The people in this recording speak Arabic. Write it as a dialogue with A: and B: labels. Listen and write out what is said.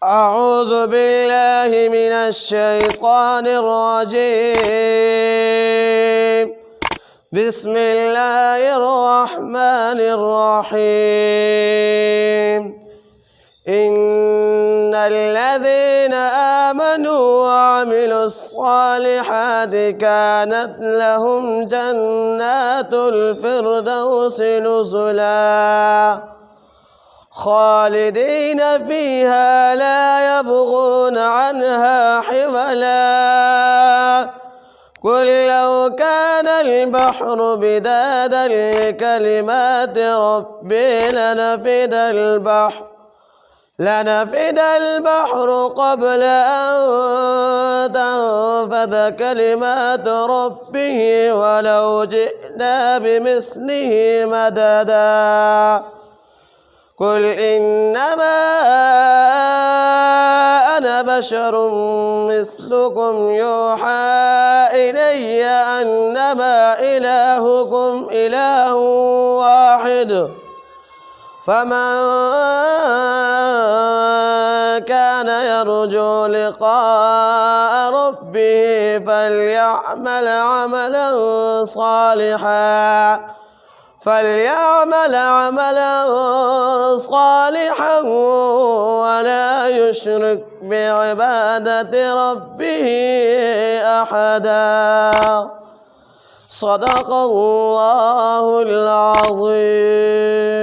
A: أعوذ بالله من الشيطان الرجيم. بسم الله الرحمن الرحيم. إن الذين آمنوا وعملوا الصالحات كانت لهم جنات الفردوس نزلا خالدين فيها لا يبغون عنها حولا. قل لو كان البحر بدادا لكلمات ربي لنفد البحر قبل أن تنفذ كلمات ربه ولو جئنا بمثله مددا. قل إنما أنا بشر مثلكم يوحى إلي أنما إلهكم إله واحد فمن كان يرجو لقاء ربه فليعمل عملا صالحا ولا يشرك بعبادة ربه أحدا. صدق الله العظيم.